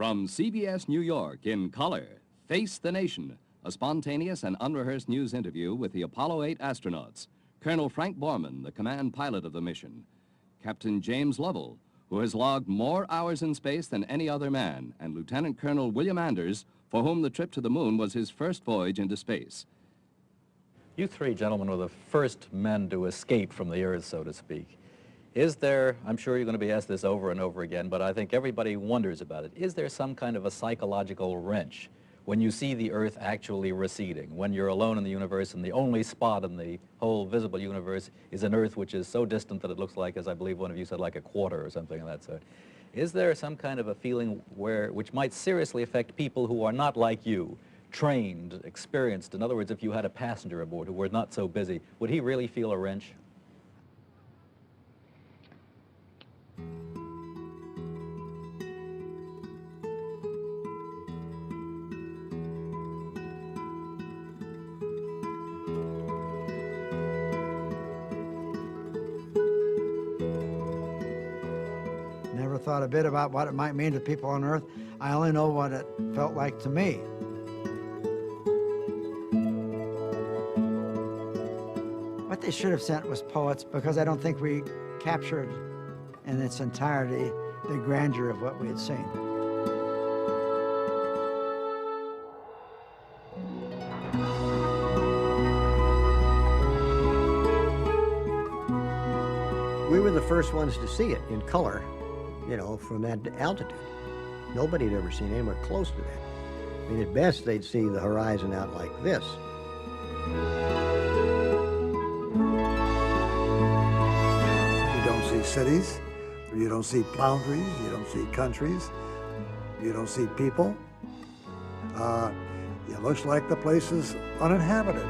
From CBS New York in color, Face the Nation, a spontaneous and unrehearsed news interview with the Apollo 8 astronauts, Colonel Frank Borman, the command pilot of the mission, Captain James Lovell, who has logged more hours in space than any other man, and Lieutenant Colonel William Anders, for whom the trip to the moon was his first voyage into space. You three gentlemen were the first men to escape from the Earth, so to speak. Is there, I'm sure you're going to be asked this over and over again, but I think everybody wonders about it. Is there some kind of a psychological wrench when you see the Earth actually receding, when you're alone in the universe and the only spot in the whole visible universe is an Earth which is so distant that it looks like, as I believe one of you said, like a quarter or something of that sort? Is there some kind of a feeling which might seriously affect people who are not like you, trained, experienced? In other words, if you had a passenger aboard who were not so busy, would he really feel a wrench? Never thought a bit about what it might mean to people on Earth. I only know what it felt like to me. What they should have sent was poets, because I don't think we captured in its entirety the grandeur of what we had seen. We were the first ones to see it in color, you know, from that altitude. Nobody had ever seen anywhere close to that. I mean, at best, they'd see the horizon out like this. You don't see cities, you don't see boundaries, you don't see countries, you don't see people. It looks like the place is uninhabited.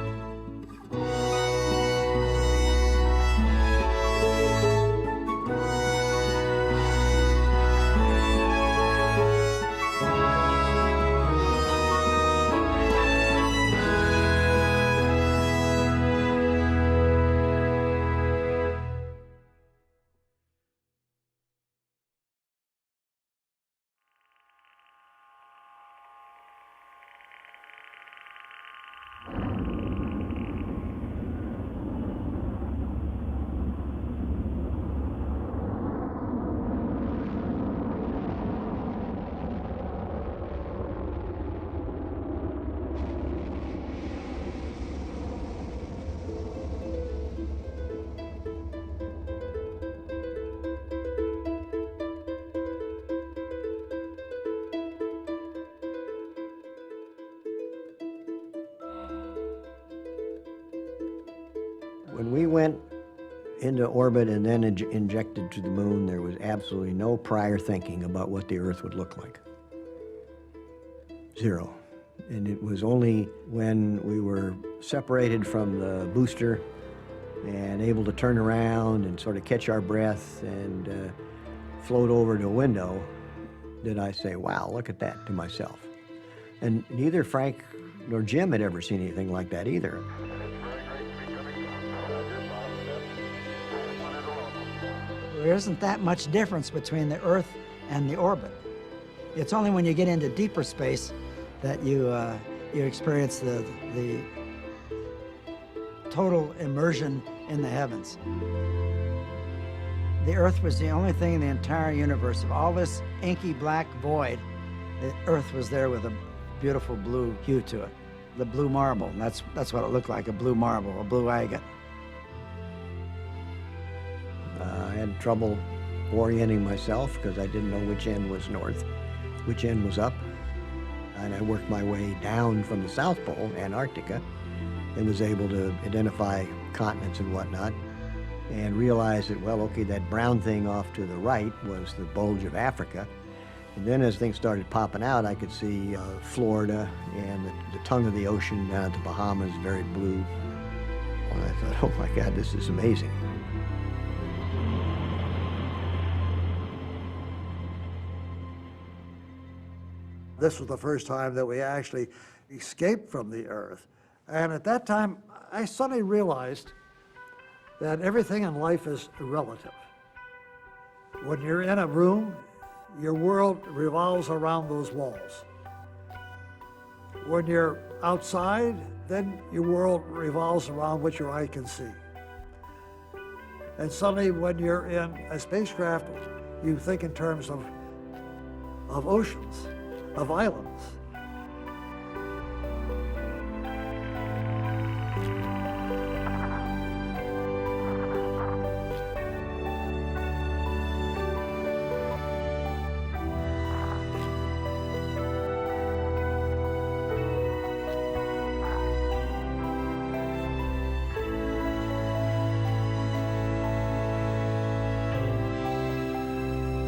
When we went into orbit and then injected to the moon, there was absolutely no prior thinking about what the Earth would look like. Zero. And it was only when we were separated from the booster and able to turn around and sort of catch our breath and float over to a window did I say, wow, look at that, to myself. And neither Frank nor Jim had ever seen anything like that either. There isn't that much difference between the Earth and the orbit. It's only when you get into deeper space that you experience the total immersion in the heavens. The Earth was the only thing in the entire universe. Of all this inky black void, the Earth was there with a beautiful blue hue to it. The blue marble, and that's what it looked like, a blue marble, a blue agate. I had trouble orienting myself because I didn't know which end was north, which end was up. And I worked my way down from the South Pole, Antarctica, and was able to identify continents and whatnot, and realized that, well, okay, that brown thing off to the right was the bulge of Africa. And then as things started popping out, I could see Florida and the tongue of the ocean down at the Bahamas, very blue. And I thought, oh my God, this is amazing. This was the first time that we actually escaped from the Earth. And at that time, I suddenly realized that everything in life is relative. When you're in a room your world revolves around those walls. When you're outside, then your world revolves around what your eye can see. And suddenly when you're in a spacecraft, you think in terms of oceans, of islands.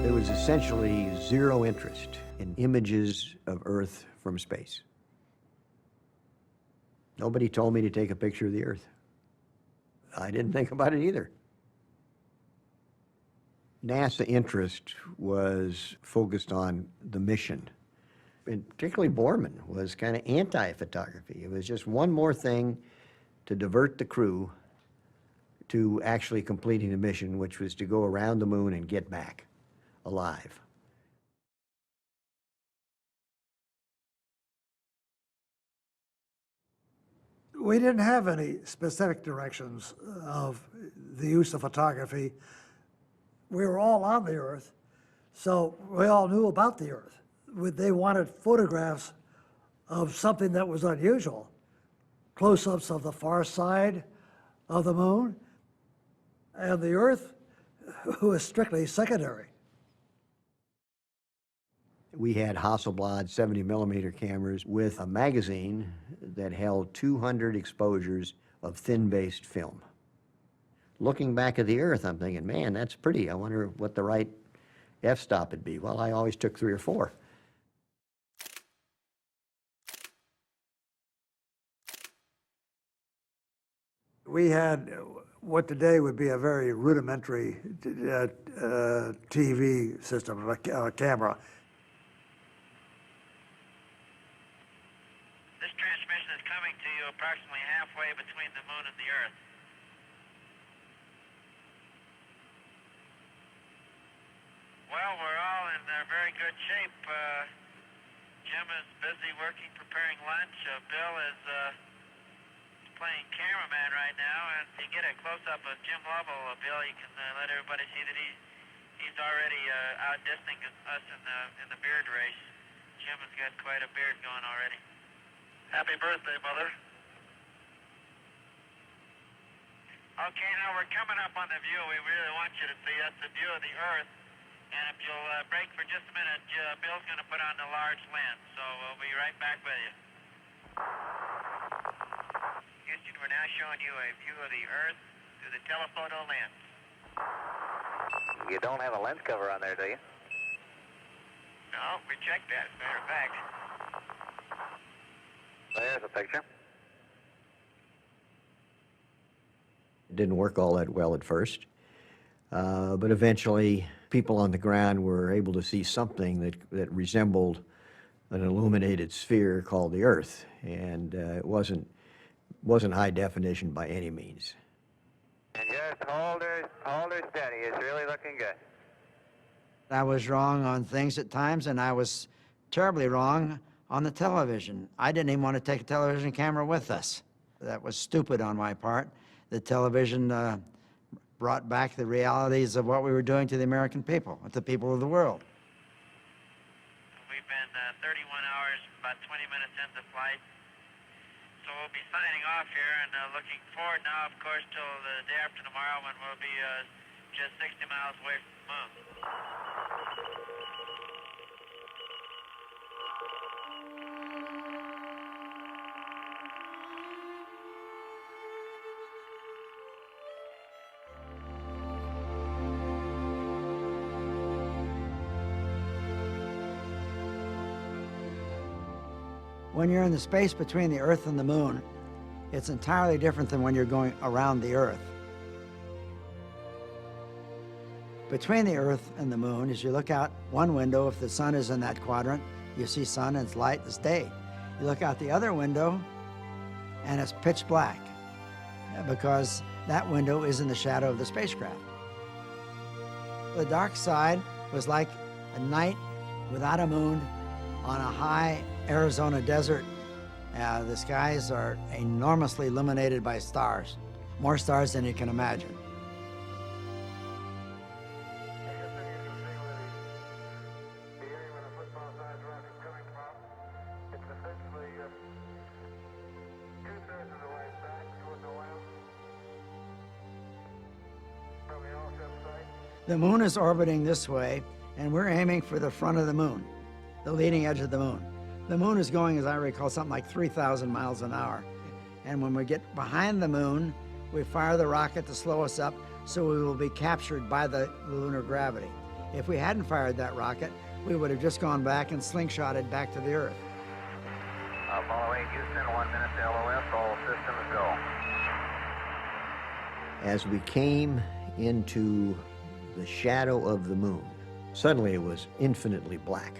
There was essentially zero interest in images of Earth from space. Nobody told me to take a picture of the Earth. I didn't think about it either. NASA interest was focused on the mission. And particularly Borman was kind of anti-photography. It was just one more thing to divert the crew to actually completing the mission, which was to go around the moon and get back alive. We didn't have any specific directions of the use of photography. We were all on the Earth, so we all knew about the Earth. They wanted photographs of something that was unusual, close-ups of the far side of the moon, and the Earth was strictly secondary. We had Hasselblad 70-millimeter cameras with a magazine that held 200 exposures of thin-based film. Looking back at the Earth, I'm thinking, man, that's pretty. I wonder what the right f-stop would be. Well, I always took 3 or 4. We had what today would be a very rudimentary TV system, a camera. This transmission is coming to you approximately halfway between the moon and the Earth. Well, we're all in very good shape. Jim is busy working, preparing lunch. Bill is playing cameraman right now, and to get a close-up of Jim Lovell, Bill, you can let everybody see that he's already outdistancing us in the beard race. Jim has got quite a beard going already. Happy birthday, Mother. Okay, now we're coming up on the view we really want you to see. That's the view of the Earth. And if you'll break for just a minute, Bill's going to put on the large lens, so we'll be right back with you. Houston, we're now showing you a view of the Earth through the telephoto lens. You don't have a lens cover on there, do you? No, we checked that, as a matter of fact. There's a picture. It didn't work all that well at first, but eventually people on the ground were able to see something that resembled an illuminated sphere called the Earth, and it wasn't high definition by any means. And just hold her steady. It's really looking good. I was wrong on things at times, and I was terribly wrong on the television. I didn't even want to take a television camera with us. That was stupid on my part. The television brought back the realities of what we were doing to the American people, the people of the world. We've been 31 hours, about 20 minutes into flight. So we'll be signing off here and looking forward now, of course, till the day after tomorrow when we'll be just 60 miles away from the moon. When you're in the space between the Earth and the moon, it's entirely different than when you're going around the Earth. Between the Earth and the moon, as you look out one window, if the sun is in that quadrant, you see sun and it's light as day. You look out the other window, and it's pitch black, because that window is in the shadow of the spacecraft. The dark side was like A night without a moon on a high Arizona desert. The skies are enormously illuminated by stars, more stars than you can imagine. The moon is orbiting this way, and we're aiming for the front of the moon, the leading edge of the moon. The moon is going, as I recall, something like 3,000 miles an hour. And when we get behind the moon, we fire the rocket to slow us up, so we will be captured by the lunar gravity. If we hadn't fired that rocket, we would have just gone back and slingshotted back to the Earth. Apollo 8 Houston, 1 minute to LOS, all systems go. As we came into the shadow of the moon, suddenly it was infinitely black.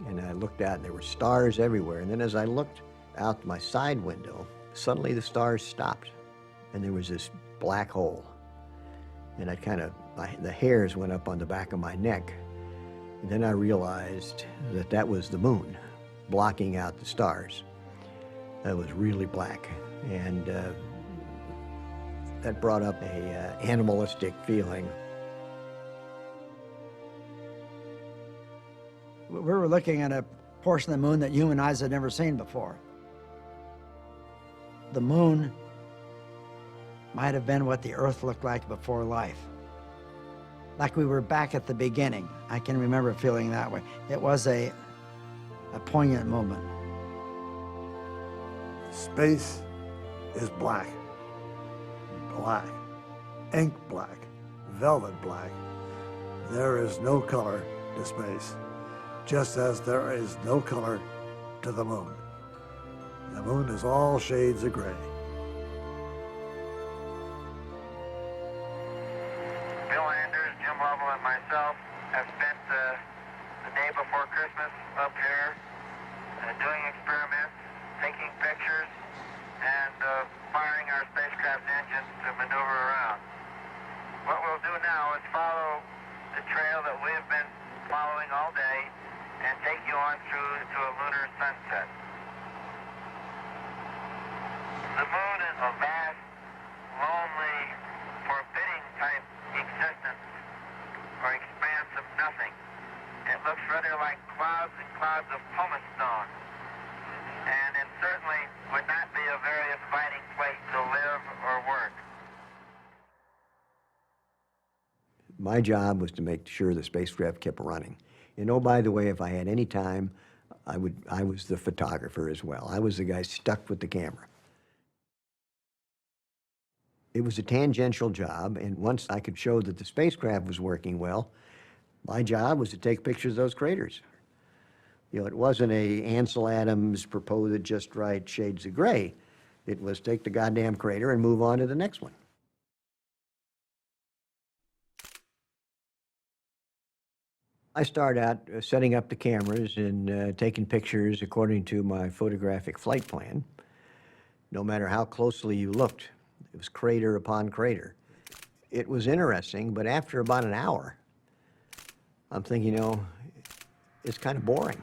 And I looked out and there were stars everywhere. And then as I looked out my side window, suddenly the stars stopped and there was this black hole. And I the hairs went up on the back of my neck. And then I realized that that was the moon blocking out the stars. That was really black. And that brought up a animalistic feeling. We were looking at a portion of the moon that human eyes had never seen before. The moon might have been what the Earth looked like before life. Like we were back at the beginning. I can remember feeling that way. It was a poignant moment. Space is black. Black. Ink black. Velvet black. There is no color to space, just as there is no color to the moon. The moon is all shades of gray. Bill Anders, Jim Lovell, and myself have spent the day before Christmas up here doing experiments, taking pictures, and firing our spacecraft engines to maneuver around. What we'll do now is follow the trail that we have been following all day and take you on through to a lunar sunset. The moon is a vast, lonely, forbidding type existence or expanse of nothing. It looks rather like clouds and clouds of pumice stone, and it certainly would not be a very inviting place to live or work. My job was to make sure the spacecraft kept running. And oh, by the way, if I had any time, I was the photographer as well. I was the guy stuck with the camera. It was a tangential job, and once I could show that the spacecraft was working well, my job was to take pictures of those craters. You know, it wasn't a Ansel Adams propose it just right, shades of gray. It was take the goddamn crater and move on to the next one. I started out setting up the cameras and taking pictures according to my photographic flight plan. No matter how closely you looked, it was crater upon crater. It was interesting, but after about an hour, I'm thinking, you know, it's kind of boring.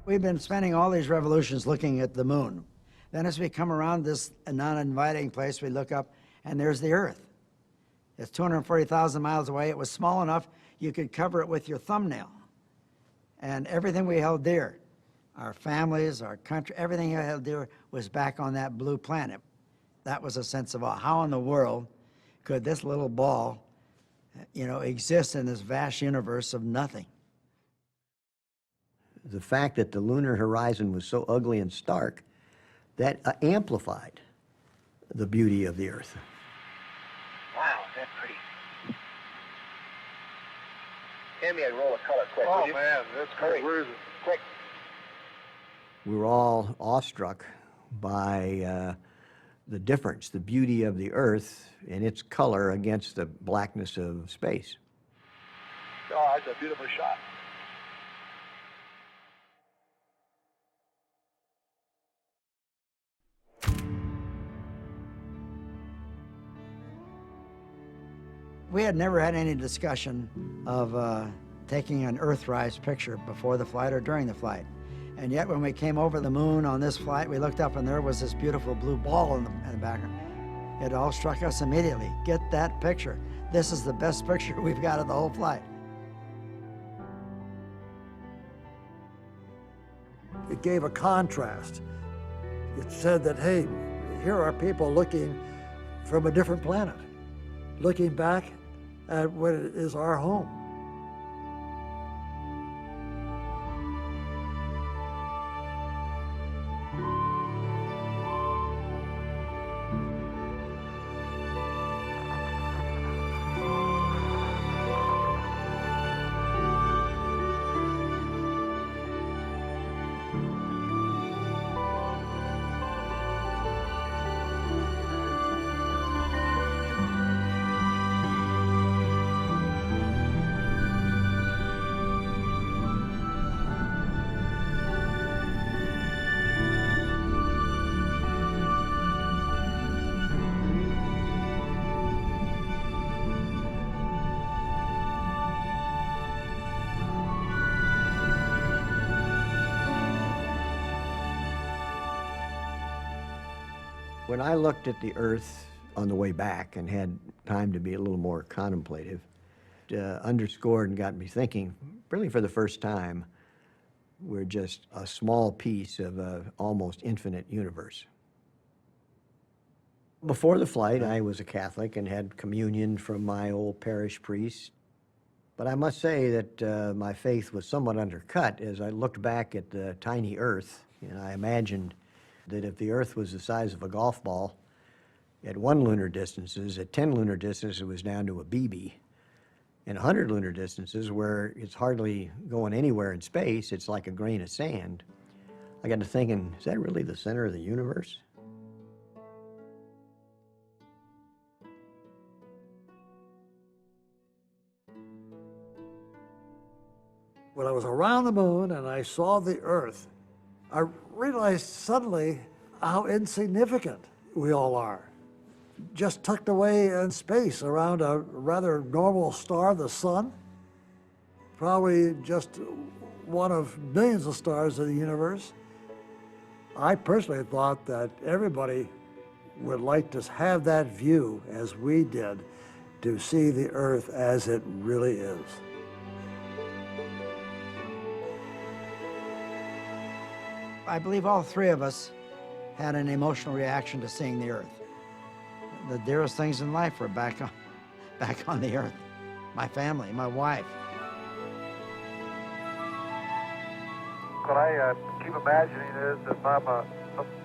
We've been spending all these revolutions looking at the moon. Then as we come around this non-inviting place, we look up and there's the Earth. It's 240,000 miles away. It was small enough you could cover it with your thumbnail. And everything we held dear, our families, our country, everything we held dear was back on that blue planet. That was a sense of awe. How in the world could this little ball, you know, exist in this vast universe of nothing? The fact that the lunar horizon was so ugly and stark, that amplified the beauty of the Earth. Wow, that's pretty. Hand me a roll of color quick, will you? Man, that's great. Where is it? Quick. We were all awestruck by the difference, the beauty of the Earth and its color against the blackness of space. Oh, that's a beautiful shot. We had never had any discussion of taking an Earthrise picture before the flight or during the flight. And yet when we came over the moon on this flight, we looked up and there was this beautiful blue ball in the background. It all struck us immediately. Get that picture. This is the best picture we've got of the whole flight. It gave a contrast. It said that, hey, here are people looking from a different planet, looking back at what is our home. When I looked at the Earth on the way back and had time to be a little more contemplative, underscored and got me thinking, really for the first time, we're just a small piece of an almost infinite universe. Before the flight, I was a Catholic and had communion from my old parish priest. But I must say that my faith was somewhat undercut as I looked back at the tiny Earth, and I imagined that if the Earth was the size of a golf ball, at 1 lunar distances, at 10 lunar distances, it was down to a BB. In 100 lunar distances, where it's hardly going anywhere in space, it's like a grain of sand. I got to thinking, is that really the center of the universe? When I was around the moon and I saw the Earth, I realized suddenly how insignificant we all are. Just tucked away in space around a rather normal star, the sun. Probably just one of millions of stars in the universe. I personally thought that everybody would like to have that view as we did, to see the Earth as it really is. I believe all three of us had an emotional reaction to seeing the Earth. The dearest things in life were back on the Earth. My family, my wife. What I keep imagining is if I'm a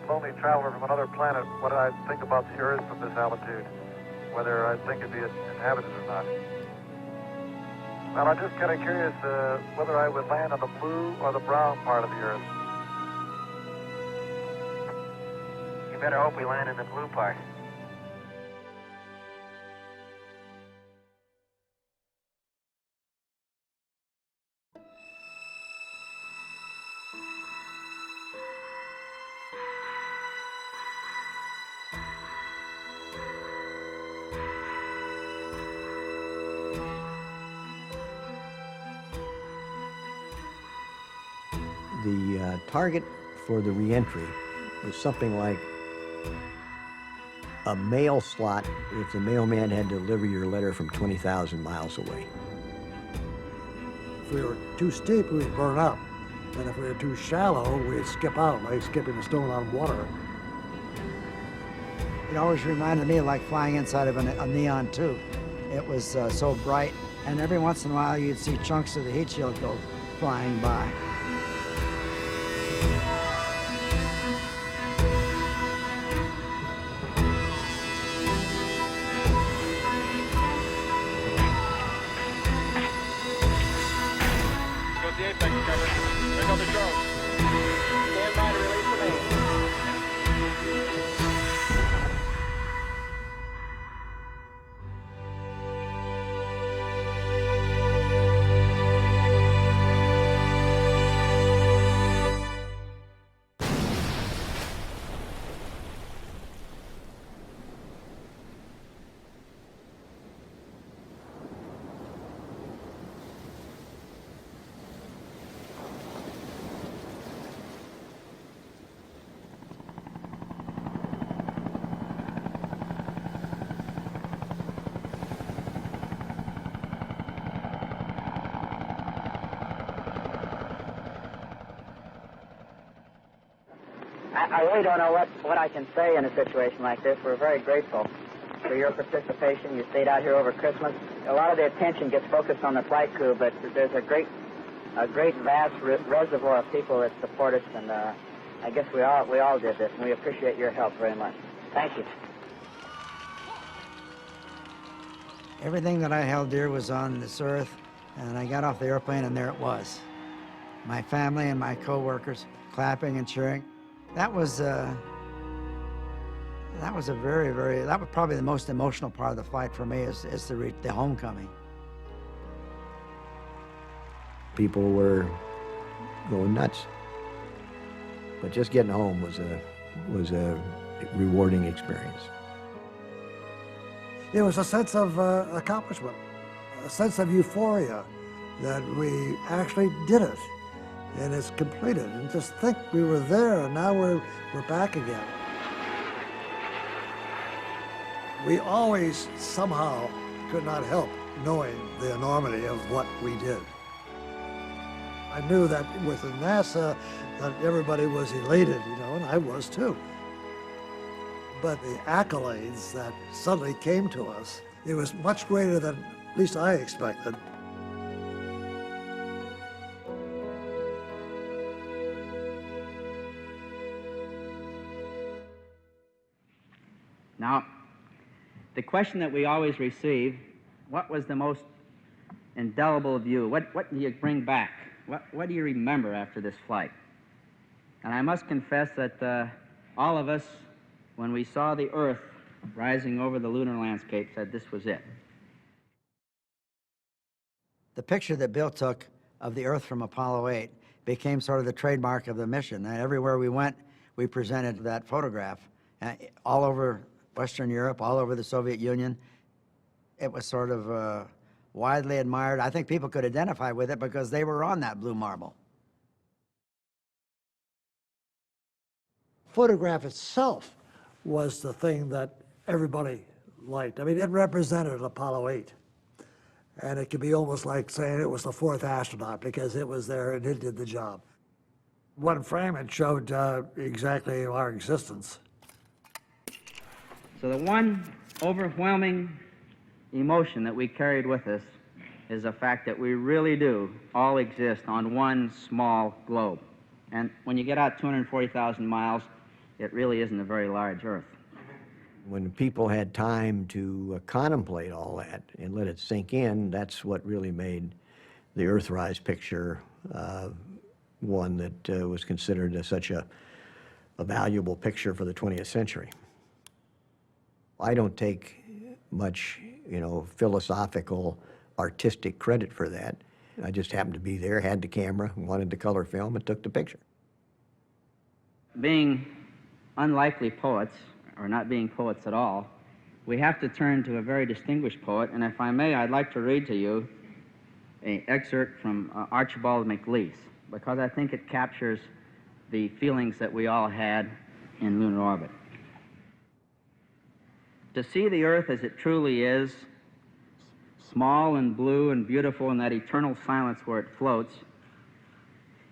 lonely traveler from another planet, what I think about the Earth from this altitude, whether I think it'd be inhabited or not. Well, I'm just kind of curious whether I would land on the blue or the brown part of the Earth. You better hope we land in the blue part. The target for the reentry was something like a mail slot if the mailman had to deliver your letter from 20,000 miles away. If we were too steep, we'd burn up. And if we were too shallow, we'd skip out, like skipping a stone on water. It always reminded me of like flying inside of a neon tube. It was so bright, and every once in a while you'd see chunks of the heat shield go flying by. I really don't know what I can say in a situation like this. We're very grateful for your participation. You stayed out here over Christmas. A lot of the attention gets focused on the flight crew, but there's a great vast reservoir of people that support us, and I guess we all did this, and we appreciate your help very much. Thank you. Everything that I held dear was on this earth, and I got off the airplane, and there it was. My family and my co-workers clapping and cheering. That was probably the most emotional part of the flight for me, is the homecoming. People were going nuts. But just getting home was a rewarding experience. It was a sense of accomplishment, a sense of euphoria that we actually did it, and it's completed. And just think, we were there, and now we're back again. We always somehow could not help knowing the enormity of what we did. I knew that within NASA that everybody was elated, you know, and I was too. But the accolades that suddenly came to us, it was much greater than at least I expected. Now, the question that we always receive, what was the most indelible view? What do you bring back? What do you remember after this flight? And I must confess that all of us, when we saw the Earth rising over the lunar landscape, said this was it. The picture that Bill took of the Earth from Apollo 8 became sort of the trademark of the mission. And everywhere we went, we presented that photograph. All over Western Europe, all over the Soviet Union. It was sort of widely admired. I think people could identify with it because they were on that blue marble. Photograph itself was the thing that everybody liked. I mean, it represented Apollo 8. And it could be almost like saying it was the fourth astronaut because it was there and it did the job. One frame, it showed exactly our existence. So the one overwhelming emotion that we carried with us is the fact that we really do all exist on one small globe. And when you get out 240,000 miles, it really isn't a very large Earth. When people had time to contemplate all that and let it sink in, that's what really made the Earthrise picture one that was considered such a valuable picture for the 20th century. I don't take much, philosophical, artistic credit for that. I just happened to be there, had the camera, wanted to color film, and took the picture. Being unlikely poets, or not being poets at all, we have to turn to a very distinguished poet, and if I may, I'd like to read to you an excerpt from Archibald MacLeish, because I think it captures the feelings that we all had in lunar orbit. To see the Earth as it truly is, small and blue and beautiful in that eternal silence where it floats,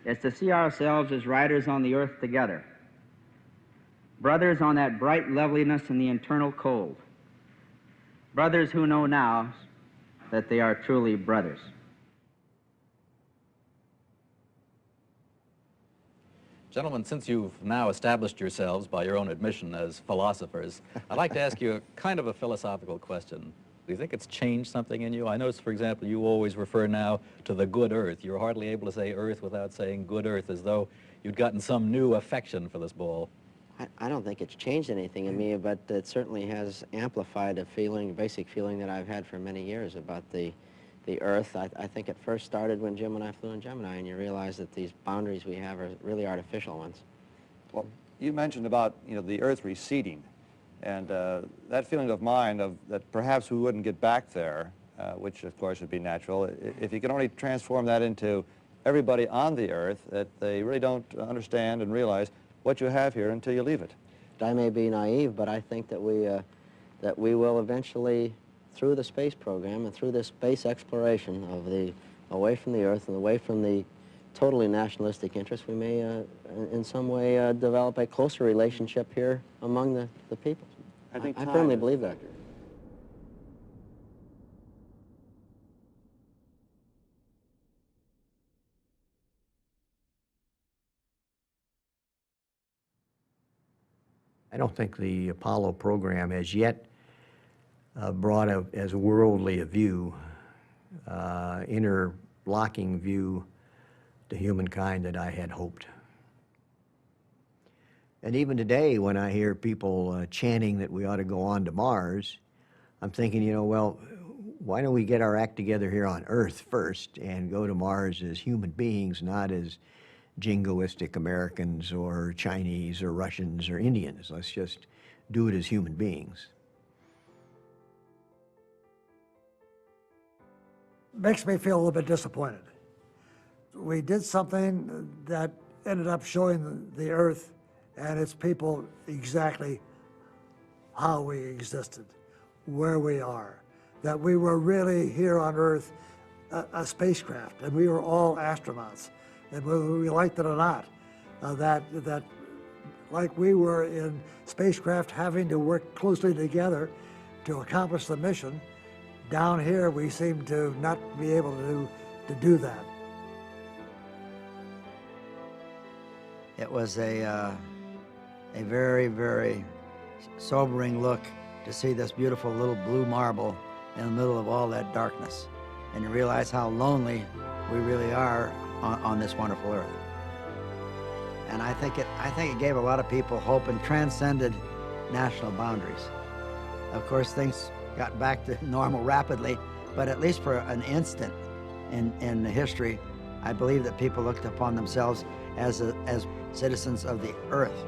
is to see ourselves as riders on the Earth together, brothers on that bright loveliness in the eternal cold, brothers who know now that they are truly brothers. Gentlemen, since you've now established yourselves by your own admission as philosophers, I'd like to ask you a kind of a philosophical question. Do you think it's changed something in you? I notice, for example, you always refer now to the good Earth. You're hardly able to say Earth without saying good Earth, as though you'd gotten some new affection for this ball. I don't think it's changed anything in me, but it certainly has amplified a feeling, a basic feeling that I've had for many years about the Earth. I think it first started when Jim and I flew in Gemini, and you realize that these boundaries we have are really artificial ones. Well, you mentioned about, the Earth receding, and that feeling of mine that perhaps we wouldn't get back there, which of course would be natural, if you can only transform that into everybody on the Earth, that they really don't understand and realize what you have here until you leave it. I may be naive, but I think that we will eventually, through the space program and through this space exploration of away from the Earth and away from the totally nationalistic interest, we may, in some way, develop a closer relationship here among the people. I firmly believe that. I don't think the Apollo program has yet brought as worldly a view, interlocking view to humankind that I had hoped. And even today, when I hear people chanting that we ought to go on to Mars, I'm thinking, you know, well, why don't we get our act together here on Earth first and go to Mars as human beings, not as jingoistic Americans or Chinese or Russians or Indians. Let's just do it as human beings. Makes me feel a little bit disappointed. We did something that ended up showing the Earth and its people exactly how we existed, where we are, that we were really here on Earth, a spacecraft, and we were all astronauts. And whether we liked it or not, that like we were in spacecraft having to work closely together to accomplish the mission, down here we seem to not be able to do that. It was a very, very sobering look to see this beautiful little blue marble in the middle of all that darkness. And you realize how lonely we really are on this wonderful Earth. And I think it gave a lot of people hope and transcended national boundaries. Of course, things got back to normal rapidly, but at least for an instant in history, I believe that people looked upon themselves as citizens of the Earth.